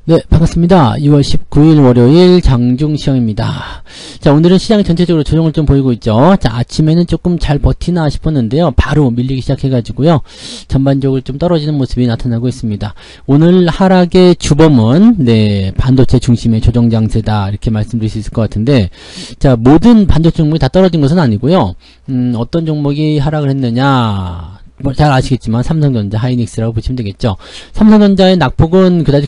네, 반갑습니다. 6월 19일 월요일 장중시황입니다. 자, 오늘은 시장이 전체적으로 조정을 좀 보이고 있죠. 자, 아침에는 조금 잘 버티나 싶었는데요. 바로 밀리기 시작해가지고요. 전반적으로 좀 떨어지는 모습이 나타나고 있습니다. 오늘 하락의 주범은, 네, 반도체 중심의 조정 장세다. 이렇게 말씀드릴 수 있을 것 같은데, 자, 모든 반도체 종목이 다 떨어진 것은 아니고요. 어떤 종목이 하락을 했느냐. 잘 아시겠지만 삼성전자, 하이닉스라고 보시면 되겠죠. 삼성전자의 낙폭은 그다지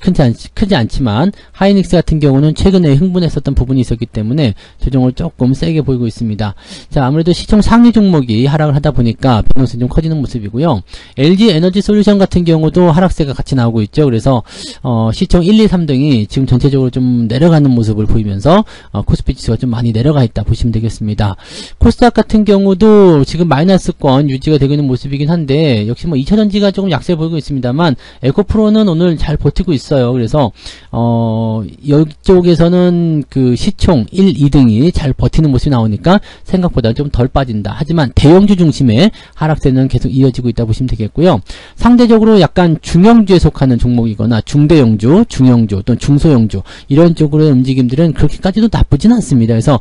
크지 않지만 하이닉스 같은 경우는 최근에 흥분했었던 부분이 있었기 때문에 조정을 조금 세게 보이고 있습니다. 자, 아무래도 시총 상위 종목이 하락을 하다 보니까 변동성이 좀 커지는 모습이고요. LG 에너지 솔루션 같은 경우도 하락세가 같이 나오고 있죠. 그래서 시총 1, 2, 3등이 지금 전체적으로 좀 내려가는 모습을 보이면서 코스피 지수가 좀 많이 내려가 있다 보시면 되겠습니다. 코스닥 같은 경우도 지금 마이너스권 유지가 되고 있는 모습이긴 한데 역시 뭐 2차전지가 조금 약세 보이고 있습니다만 에코프로는 오늘 잘 버티고 있어요. 그래서 이쪽에서는 그 시총 1, 2등이 잘 버티는 모습이 나오니까 생각보다 좀 덜 빠진다. 하지만 대형주 중심의 하락세는 계속 이어지고 있다 보시면 되겠고요. 상대적으로 약간 중형주에 속하는 종목이거나 중대형주, 중형주 또는 중소형주 이런 쪽으로의 움직임들은 그렇게까지도 나쁘진 않습니다. 그래서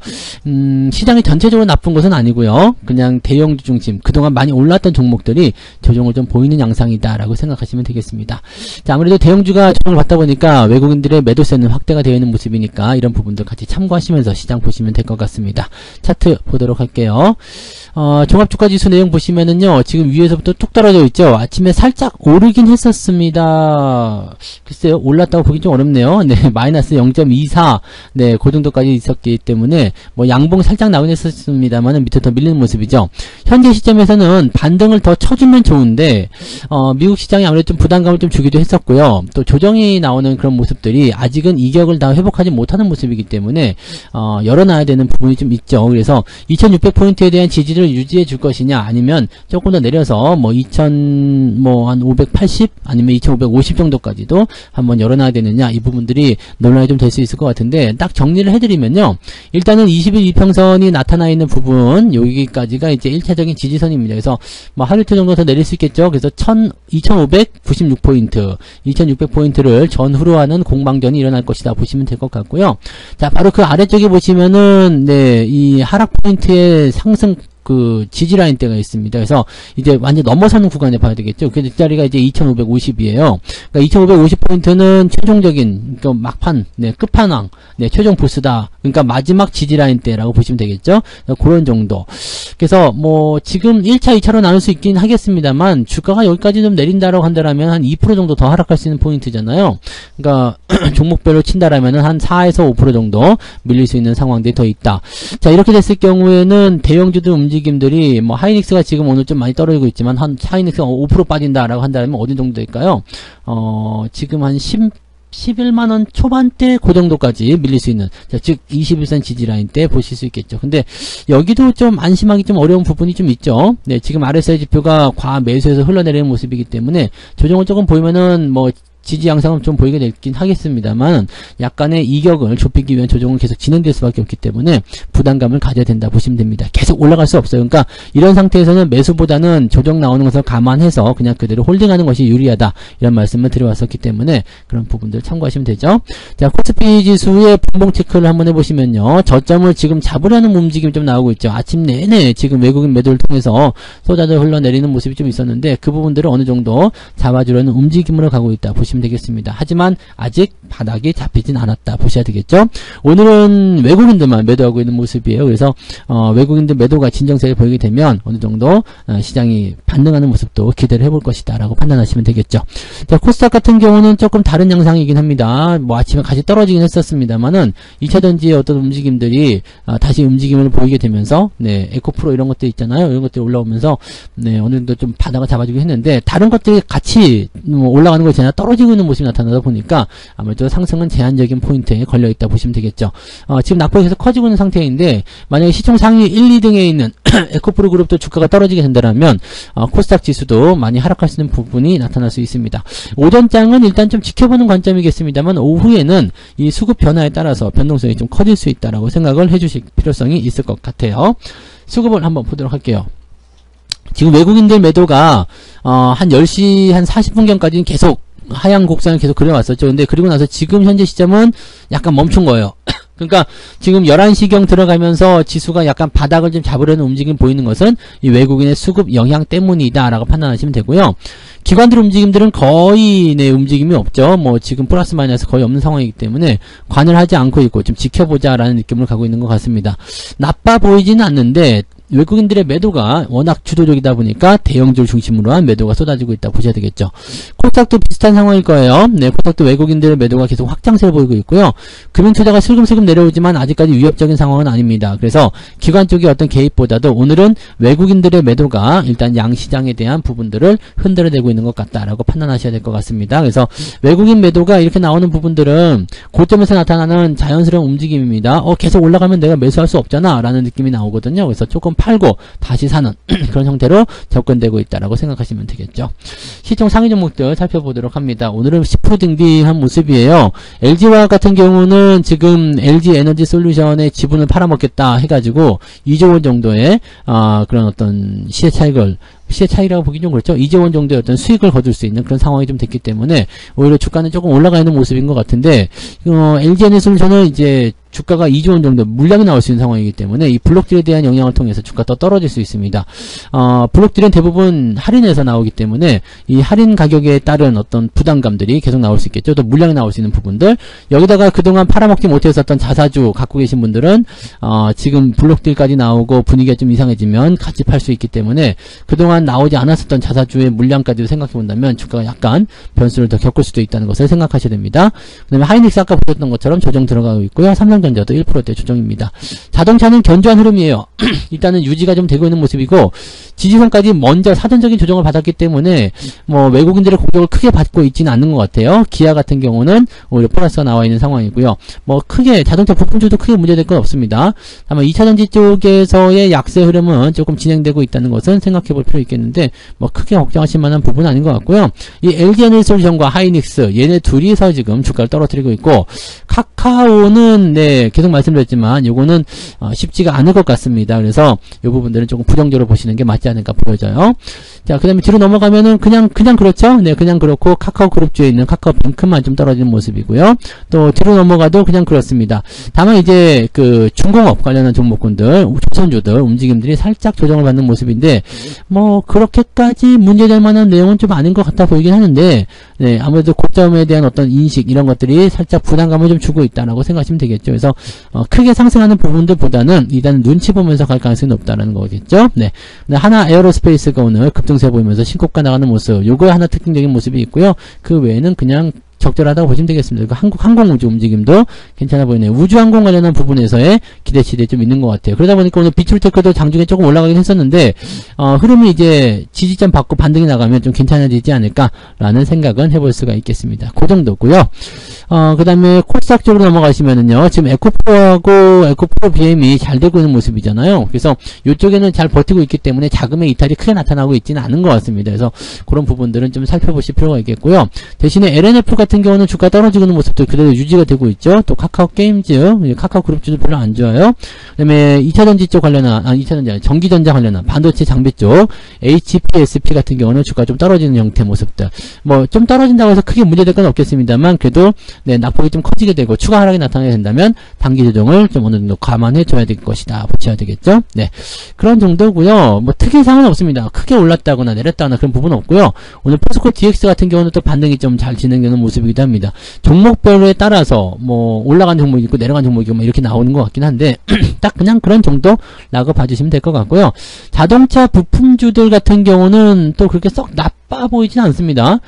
시장이 전체적으로 나쁜 것은 아니고요. 그냥 대형주 중심 그동안 많이 올랐던 종목들이 조정을 좀 보이는 양상이다라고 생각하시면 되겠습니다. 자, 아무래도 대형주가 조정을 받다 보니까 외국인들의 매도세는 확대가 되어 있는 모습이니까 이런 부분들 같이 참고하시면서 시장 보시면 될 것 같습니다. 차트 보도록 할게요. 종합주가지수 내용 보시면은요, 지금 위에서부터 툭 떨어져 있죠. 아침에 살짝 오르긴 했었습니다. 글쎄요, 올랐다고 보기 좀 어렵네요. 네, 마이너스 0.24, 네, 그 정도까지 있었기 때문에 뭐 양봉 살짝 나오긴 했었습니다만은 밑에 더 밀리는 모습이죠. 현재 시점에서는 반등을 더 쳐주면 좋은데 미국 시장이 아무래도 좀 부담감을 좀 주기도 했었고요. 또 조정이 나오는 그런 모습들이 아직은 이격을 다 회복하지 못하는 모습이기 때문에 열어놔야 되는 부분이 좀 있죠. 그래서 2600포인트에 대한 지지를 유지해 줄 것이냐 아니면 조금 더 내려서 뭐 2000한 580 아니면 2550 정도까지도 한번 열어놔야 되느냐 이 부분들이 논란이 좀 될 수 있을 것 같은데 딱 정리를 해드리면요. 일단은 20일 이평선이 나타나 있는 부분 여기까지가 이제 1차적인 지지선입니다. 그래서 뭐 하루 이틀 정도 더 내릴 수 있겠죠. 그래서 2596포인트 2600포인트를 전후로 하는 공방전이 일어날 것이다 보시면 될 것 같고요. 자, 바로 그 아래쪽에 보시면은 네, 이 하락 포인트의 상승 그 지지라인 대가 있습니다. 그래서 이제 완전 넘어서는 구간에 봐야 되겠죠. 그 자리가 이제 2550이에요. 그러니까 2550포인트는 최종적인 그러니까 막판, 네, 끝판왕, 네, 최종 보스다. 그러니까 마지막 지지라인 대라고 보시면 되겠죠. 그런 정도. 그래서 뭐 지금 1차, 2차로 나눌 수 있긴 하겠습니다만 주가가 여기까지 좀 내린다라고 한다라면 한 2% 정도 더 하락할 수 있는 포인트잖아요. 그러니까 종목별로 친다라면은 한 4에서 5% 정도 밀릴 수 있는 상황들이 더 있다. 자, 이렇게 됐을 경우에는 대형주들 움직임들이 뭐 하이닉스가 지금 오늘 좀 많이 떨어지고 있지만 한 하이닉스가 5% 빠진다라고 한다면 어디 정도 될까요? 지금 한 11만원 초반대 그 정도까지 밀릴 수 있는, 자, 즉 21선 지지라인 때 보실 수 있겠죠. 근데 여기도 좀 안심하기 좀 어려운 부분이 좀 있죠. 네, 지금 RSI 지표가 과매수에서 흘러내리는 모습이기 때문에 조정을 조금 보이면은 뭐 지지 양상은 좀 보이게 되긴 하겠습니다만 약간의 이격을 좁히기 위한 조정은 계속 진행될 수밖에 없기 때문에 부담감을 가져야 된다 보시면 됩니다. 계속 올라갈 수 없어요. 그러니까 이런 상태에서는 매수보다는 조정 나오는 것을 감안해서 그냥 그대로 홀딩하는 것이 유리하다 이런 말씀을 드려왔었기 때문에 그런 부분들 참고하시면 되죠. 자, 코스피 지수의 분봉 체크를 한번 해보시면요. 저점을 지금 잡으려는 움직임이 좀 나오고 있죠. 아침 내내 지금 외국인 매도를 통해서 쏟아져 흘러내리는 모습이 좀 있었는데 그 부분들을 어느 정도 잡아주려는 움직임으로 가고 있다 보시면 되겠습니다. 하지만 아직 바닥이 잡히진 않았다 보셔야 되겠죠. 오늘은 외국인들만 매도하고 있는 모습이에요. 그래서 외국인들 매도가 진정세를 보이게 되면 어느 정도 시장이 반등하는 모습도 기대를 해볼 것이다 라고 판단하시면 되겠죠. 자, 코스닥 같은 경우는 조금 다른 양상이긴 합니다. 뭐 아침에 같이 떨어지긴 했었습니다만은 2차전지의 어떤 움직임들이 다시 움직임을 보이게 되면서 네, 에코프로 이런 것들 있잖아요. 이런 것들이 올라오면서 네, 어느 정도 좀 바닥을 잡아주긴 했는데 다른 것들이 같이 올라가는 것이 아니라 떨어지고 있는 모습이 나타나다 보니까 아무래도 상승은 제한적인 포인트에 걸려있다 보시면 되겠죠. 지금 낙폭이 계속 커지고 있는 상태인데 만약에 시총 상위 1, 2등에 있는 에코프로 그룹도 주가가 떨어지게 된다면 코스닥 지수도 많이 하락할 수 있는 부분이 나타날 수 있습니다. 오전장은 일단 좀 지켜보는 관점이겠습니다만 오후에는 이 수급 변화에 따라서 변동성이 좀 커질 수 있다라고 생각을 해주실 필요성이 있을 것 같아요. 수급을 한번 보도록 할게요. 지금 외국인들 매도가 한 10시 한 40분경까지는 계속 하향 곡선을 계속 그려왔었죠. 근데 그리고 나서 지금 현재 시점은 약간 멈춘 거예요. 그러니까 지금 11시경 들어가면서 지수가 약간 바닥을 좀 잡으려는 움직임이 보이는 것은 이 외국인의 수급 영향 때문이다라고 판단하시면 되고요. 기관들 움직임들은 거의 움직임이 없죠. 뭐 지금 플러스 마이너스 거의 없는 상황이기 때문에 관을 하지 않고 있고 좀 지켜보자라는 느낌을 갖고 있는 것 같습니다. 나빠 보이지는 않는데 외국인들의 매도가 워낙 주도적이다 보니까 대형주를 중심으로 한 매도가 쏟아지고 있다 보셔야 되겠죠. 코스닥도 비슷한 상황일 거예요. 네, 코스닥도 외국인들의 매도가 계속 확장세를 보이고 있고요. 금융투자가 슬금슬금 내려오지만 아직까지 위협적인 상황은 아닙니다. 그래서 기관 쪽의 어떤 개입보다도 오늘은 외국인들의 매도가 일단 양시장에 대한 부분들을 흔들어내고 있는 것 같다라고 판단하셔야 될 것 같습니다. 그래서 외국인 매도가 이렇게 나오는 부분들은 고점에서 나타나는 자연스러운 움직임입니다. 계속 올라가면 내가 매수할 수 없잖아 라는 느낌이 나오거든요. 그래서 조금 팔고 다시 사는 그런 형태로 접근되고 있다라고 생각하시면 되겠죠. 시총 상위 종목들 살펴보도록 합니다. 오늘은 10% 등딩한 모습이에요. LG화학 같은 경우는 지금 LG 에너지 솔루션의 지분을 팔아먹겠다 해가지고 2조 원 정도의 그런 어떤 시세 차익이라고 보기 좀 그렇죠. 2조 원 정도의 어떤 수익을 거둘 수 있는 그런 상황이 좀 됐기 때문에 오히려 주가는 조금 올라가 있는 모습인 것 같은데 LG 에너지 솔루션은 이제 주가가 2조 원 정도 물량이 나올 수 있는 상황이기 때문에 이 블록딜에 대한 영향을 통해서 주가가 더 떨어질 수 있습니다. 블록딜은 대부분 할인해서 나오기 때문에 이 할인 가격에 따른 어떤 부담감들이 계속 나올 수 있겠죠. 또 물량이 나올 수 있는 부분들 여기다가 그동안 팔아먹지 못했었던 자사주 갖고 계신 분들은 지금 블록딜까지 나오고 분위기가 좀 이상해지면 같이 팔 수 있기 때문에 그동안 나오지 않았었던 자사주의 물량까지도 생각해 본다면 주가가 약간 변수를 더 겪을 수도 있다는 것을 생각하셔야 됩니다. 그 다음에 하이닉스 아까 보셨던 것처럼 조정 들어가고 있고요. 삼성전자도 1%대 조정입니다. 자동차는 견조한 흐름이에요. 일단은 유지가 좀 되고 있는 모습이고 지지선까지 먼저 사전적인 조정을 받았기 때문에 뭐 외국인들의 공격을 크게 받고 있지는 않는 것 같아요. 기아 같은 경우는 오히려 플러스가 나와 있는 상황이고요. 뭐 크게 자동차 부품주도 크게 문제될 건 없습니다. 다만 2차전지 쪽에서의 약세 흐름은 조금 진행되고 있다는 것은 생각해 볼 필요 있겠는데 뭐 크게 걱정하실 만한 부분은 아닌 것 같고요. 이 LG 에너지솔루션과 하이닉스 얘네 둘이서 지금 주가를 떨어뜨리고 있고 카카오는 계속 말씀드렸지만 요거는 쉽지가 않을 것 같습니다. 그래서 요 부분들은 조금 부정적으로 보시는 게 맞지 않을까 보여져요. 자, 그 다음에 뒤로 넘어가면은 그냥 그렇죠. 네, 그냥 그렇고 카카오 그룹주에 있는 카카오뱅크만 좀 떨어지는 모습이고요. 또 뒤로 넘어가도 그냥 그렇습니다. 다만 이제 그 중공업 관련한 종목군들, 조선주들 움직임들이 살짝 조정을 받는 모습인데 뭐 그렇게까지 문제될 만한 내용은 좀 아닌 것 같아 보이긴 하는데 네, 아무래도 고점에 대한 어떤 인식 이런 것들이 살짝 부담감을 좀 주고 있다라고 생각하시면 되겠죠. 그래서 크게 상승하는 부분들보다는 일단 눈치 보면서 갈 가능성이 높다라는 거겠죠. 네. 하나 에어로스페이스가 오늘 급등세 보이면서 신고가 나가는 모습, 요거 하나 특징적인 모습이 있고요. 그 외에는 그냥 적절하다고 보시면 되겠습니다. 한국 항공우주 움직임도 괜찮아 보이네요. 우주항공 관련한 부분에서의 기대치들이 좀 있는 것 같아요. 그러다 보니까 오늘 비추테크도 장중에 조금 올라가긴 했었는데 흐름이 이제 지지점 받고 반등이 나가면 좀 괜찮아지지 않을까라는 생각은 해볼 수가 있겠습니다. 그 정도고요. 그 다음에 코스닥 쪽으로 넘어가시면은요. 지금 에코프로하고 에코프로 BM이 잘 되고 있는 모습이잖아요. 그래서 이쪽에는 잘 버티고 있기 때문에 자금의 이탈이 크게 나타나고 있지는 않은 것 같습니다. 그래서 그런 부분들은 좀 살펴보실 필요가 있겠고요. 대신에 LNF 같은 경우는 주가 떨어지고 있는 모습도 그대로 유지가 되고 있죠. 또 카카오 게임즈, 카카오 그룹주도 별로 안 좋아요. 그 다음에 2차전지 쪽 관련한, 2차전지 아니, 전기전자 관련한 반도체 장비 쪽 HPSP 같은 경우는 주가 좀 떨어지는 형태 모습들. 뭐 좀 떨어진다고 해서 크게 문제될 건 없겠습니다만 그래도 네, 낙폭이 좀 커지게 되고 추가 하락이 나타나게 된다면 단기 조정을 좀 어느 정도 감안해 줘야 될 것이다. 보셔야 되겠죠. 네. 그런 정도고요. 뭐 특이사항은 없습니다. 크게 올랐다거나 내렸다거나 그런 부분은 없고요. 오늘 포스코 DX 같은 경우는 또 반등이 좀 잘 진행되는 모습이기도 합니다. 종목별에 따라서 뭐 올라간 종목이 있고 내려간 종목이 있고 이렇게 나오는 것 같긴 한데 딱 그냥 그런 정도라고 봐주시면 될 것 같고요. 자동차 부품주들 같은 경우는 또 그렇게 썩 나빠 보이진 않습니다.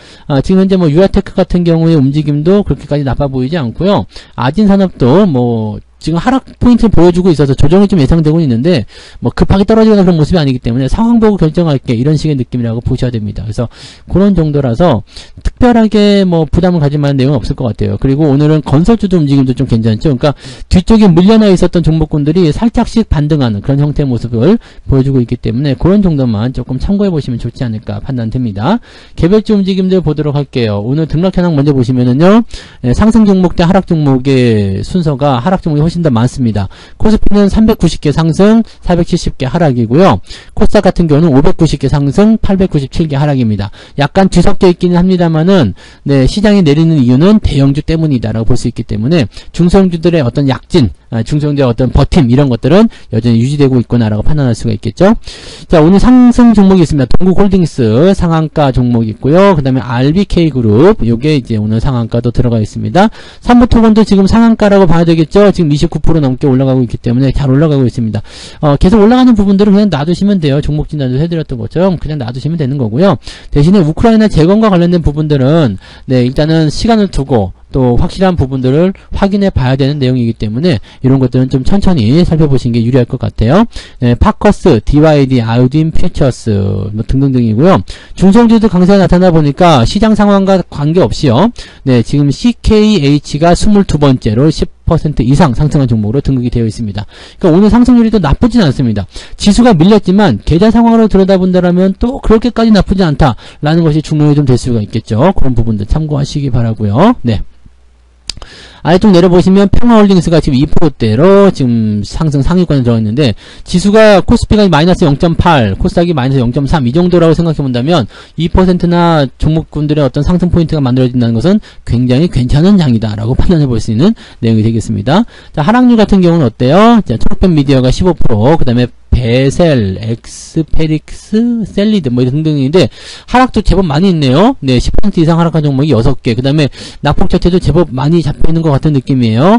지금 현재 뭐 유아테크 같은 경우의 움직임도 그렇게까지 나빠 보이지 않고요. 아진산업도 뭐 지금 하락 포인트를 보여주고 있어서 조정이 좀 예상되고 있는데 뭐 급하게 떨어지거나 그런 모습이 아니기 때문에 상황 보고 결정할게 이런 식의 느낌이라고 보셔야 됩니다. 그래서 그런 정도라서 특별하게 뭐 부담을 가질 만한 내용은 없을 것 같아요. 그리고 오늘은 건설주도 움직임도 좀 괜찮죠. 그러니까 뒤쪽에 물려나 있었던 종목군들이 살짝씩 반등하는 그런 형태의 모습을 보여주고 있기 때문에 그런 정도만 조금 참고해 보시면 좋지 않을까 판단됩니다. 개별주 움직임들 보도록 할게요. 오늘 등락 현황 먼저 보시면은요. 상승 종목 대 하락 종목의 순서가 하락 종목이 훨씬 더 많습니다. 코스피는 390개 상승, 470개 하락이고요. 코스닥 같은 경우는 590개 상승, 897개 하락입니다. 약간 뒤섞여 있기는 합니다만은, 네, 시장이 내리는 이유는 대형주 때문이다라고 볼 수 있기 때문에 중소형주들의 어떤 약진, 중소형주의 어떤 버팀 이런 것들은 여전히 유지되고 있구나라고 판단할 수가 있겠죠. 자, 오늘 상승 종목이 있습니다. 동국홀딩스 상한가 종목 있고요. 그 다음에 RBK그룹, 요게 이제 오늘 상한가도 들어가 있습니다. 삼부토건도 지금 상한가라고 봐야 되겠죠. 지금 29% 넘게 올라가고 있기 때문에 잘 올라가고 있습니다. 계속 올라가는 부분들은 그냥 놔두시면 돼요. 종목 진단도 해드렸던 것처럼 그냥 놔두시면 되는 거고요. 대신에 우크라이나 재건과 관련된 부분들은 네, 일단은 시간을 두고 또 확실한 부분들을 확인해 봐야 되는 내용이기 때문에 이런 것들은 좀 천천히 살펴보시는 게 유리할 것 같아요. 네, 파커스, DYD, 아우딘, 퓨처스 뭐 등등등이고요. 중소형주도 강세가 나타나 보니까 시장 상황과 관계없이요. 네, 지금 CKH가 22번째로 10% 이상 상승한 종목으로 등극이 되어 있습니다. 그러니까 오늘 상승률이 또 나쁘진 않습니다. 지수가 밀렸지만 계좌 상황으로 들여다본다라면 또 그렇게까지 나쁘지 않다라는 것이 중론이 좀 될 수가 있겠죠. 그런 부분들 참고하시기 바라고요. 네. 아래쪽 내려보시면 평화홀딩스가 지금 2%대로 지금 상승 상위권에 들어있는데 지수가 코스피가 마이너스 0.8 코스닥이 마이너스 0.3 이 정도라고 생각해본다면 2%나 종목군들의 어떤 상승 포인트가 만들어진다는 것은 굉장히 괜찮은 장이다 라고 판단해볼 수 있는 내용이 되겠습니다. 자, 하락률 같은 경우는 어때요? 자, 초록펜 미디어가 15% 그 다음에 베셀, 엑스페릭스, 셀리드 뭐 등등인데 하락도 제법 많이 있네요. 네, 10% 이상 하락한 종목이 6개. 그 다음에 낙폭 자체도 제법 많이 잡혀있는 것 같은 느낌이에요.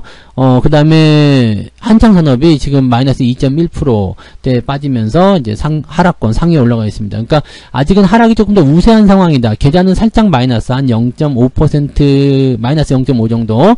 그 다음에 한창산업이 지금 마이너스 2.1%대 빠지면서 이제 하락권 상위에 올라가 있습니다. 그러니까 아직은 하락이 조금 더 우세한 상황이다. 계좌는 살짝 마이너스 한 0.5% 마이너스 0.5 정도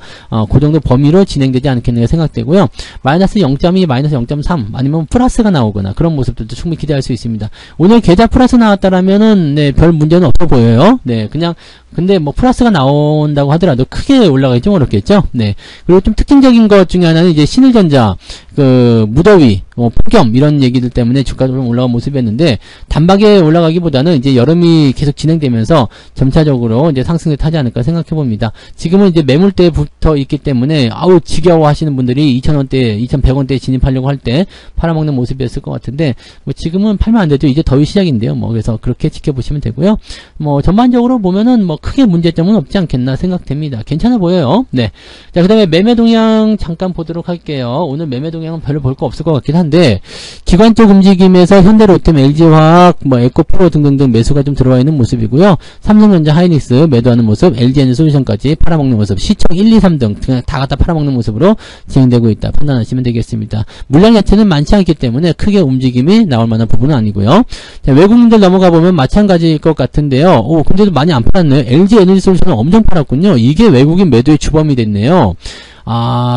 그 정도 범위로 진행되지 않겠는가 생각되고요. 마이너스 0.2, 마이너스 0.3 아니면 플러스가 나오거나 그런 모습들도 충분히 기대할 수 있습니다. 오늘 계좌 플러스 나왔다라면은 네, 별 문제는 없어 보여요. 네, 그냥 근데 뭐 플러스가 나온다고 하더라도 크게 올라가기 좀 어렵겠죠. 네. 그리고 좀 특징적인 것 중에 하나는 이제 신일전자 그 무더위, 폭염 이런 얘기들 때문에 주가도 좀 올라간 모습이었는데 단박에 올라가기보다는 이제 여름이 계속 진행되면서 점차적으로 이제 상승을 타지 않을까 생각해 봅니다. 지금은 이제 매물대에 붙어 있기 때문에 아우 지겨워 하시는 분들이 2,000원대, 2,100원대에 진입하려고 할 때 팔아먹는 모습이었을 것 같은데 뭐 지금은 팔면 안 되죠. 이제 더위 시작인데요. 뭐 그래서 그렇게 지켜보시면 되고요. 뭐 전반적으로 보면은 뭐 크게 문제점은 없지 않겠나 생각됩니다. 괜찮아 보여요. 네. 자, 그 다음에 매매 동향 잠깐 보도록 할게요. 오늘 매매 동향은 별로 볼 거 없을 것 같긴 한데, 기관적 움직임에서 현대로템, LG화학, 뭐 에코프로 등등등 매수가 좀 들어와 있는 모습이고요. 삼성전자, 하이닉스 매도하는 모습, LG에너솔루션까지 팔아먹는 모습, 시청 1, 2, 3등 그냥 다 갖다 팔아먹는 모습으로 진행되고 있다 판단하시면 되겠습니다. 물량 자체는 많지 않기 때문에 크게 움직임이 나올 만한 부분은 아니고요. 자, 외국인들 넘어가 보면 마찬가지일 것 같은데요. 근데도 많이 안 팔았네요. LG에너지솔루션은 엄청 팔았군요. 이게 외국인 매도의 주범이 됐네요.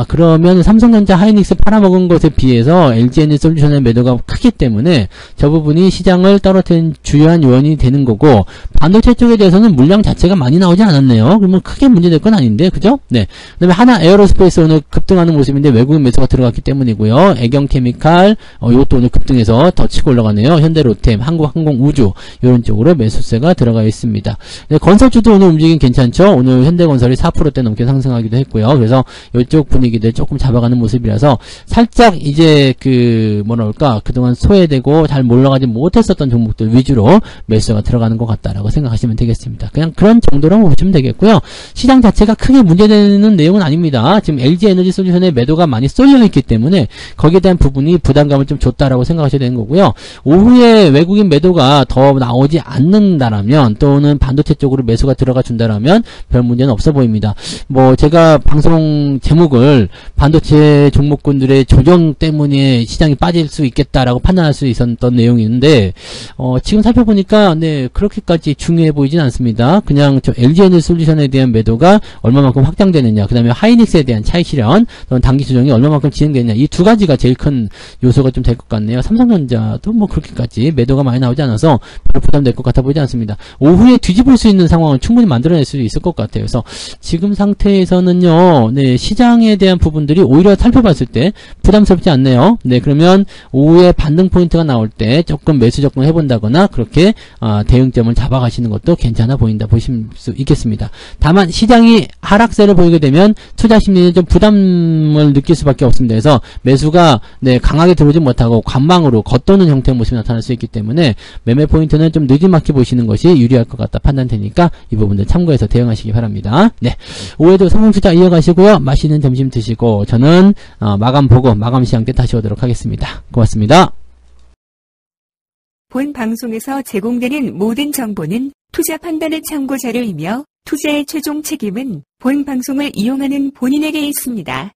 그러면 삼성전자, 하이닉스 팔아먹은 것에 비해서 LG에너지솔루션의 매도가 크기 때문에 저 부분이 시장을 떨어뜨린 주요한 요인이 되는 거고, 반도체 쪽에 대해서는 물량 자체가 많이 나오지 않았네요. 그러면 크게 문제될 건 아닌데, 그죠? 네. 그 다음에 하나 에어로스페이스 오늘 급등하는 모습인데 외국인 매수가 들어갔기 때문이고요. 애경케미칼, 이것도 오늘 급등해서 더 치고 올라가네요. 현대로템, 한국항공우주, 이런 쪽으로 매수세가 들어가 있습니다. 네, 건설주도 오늘 움직임 괜찮죠? 오늘 현대건설이 4%대 넘게 상승하기도 했고요. 그래서 이쪽 분위기들 조금 잡아가는 모습이라서 살짝 이제 그동안 소외되고 잘 올라가지 못했었던 종목들 위주로 매수가 들어가는 것 같다라고 생각하시면 되겠습니다. 그냥 그런 정도라고 보시면 되겠고요. 시장 자체가 크게 문제되는 내용은 아닙니다. 지금 LG에너지솔루션의 매도가 많이 쏠려있기 때문에 거기에 대한 부분이 부담감을 좀 줬다라고 생각하셔야 되는 거고요. 오후에 외국인 매도가 더 나오지 않는다라면, 또는 반도체 쪽으로 매수가 들어가 준다라면 별 문제는 없어 보입니다. 뭐 제가 방송 제목을 반도체 종목군들의 조정 때문에 시장이 빠질 수 있겠다라고 판단할 수 있었던 내용인데, 지금 살펴보니까 네, 그렇게까지 중요해 보이진 않습니다. 그냥 저 LG에너지솔루션에 대한 매도가 얼마만큼 확장되느냐, 그 다음에 하이닉스에 대한 차익 실현, 또는 단기 조정이 얼마만큼 진행되느냐, 이 두 가지가 제일 큰 요소가 좀 될 것 같네요. 삼성전자도 뭐 그렇게까지 매도가 많이 나오지 않아서 별 부담될 것 같아 보이지 않습니다. 오후에 뒤집을 수 있는 상황을 충분히 만들어낼 수 있을 것 같아요. 그래서 지금 상태에서는요, 네, 시장에 대한 부분들이 오히려 살펴봤을 때 부담스럽지 않네요. 네, 그러면 오후에 반등 포인트가 나올 때 조금 매수 접근을 해본다거나 그렇게 대응점을 잡아가시는 것도 괜찮아 보인다 보실 수 있겠습니다. 다만 시장이 하락세를 보이게 되면 투자 심리는 좀 부담을 느낄 수밖에 없습니다. 그래서 매수가 네, 강하게 들어오지 못하고 관망으로 겉도는 형태의 모습이 나타날 수 있기 때문에 매매 포인트는 좀 늦지막히 보시는 것이 유리할 것 같다 판단되니까 이 부분들 참고해서 대응하시기 바랍니다. 네, 오후에도 성공 투자 이어가시고요. 맛있는 점심 드시고 저는 마감 보고 마감 시간 때 다시 오도록 하겠습니다. 고맙습니다. 본 방송에서 제공되는 모든 정보는 투자 판단의 참고 자료이며 투자의 최종 책임은 본 방송을 이용하는 본인에게 있습니다.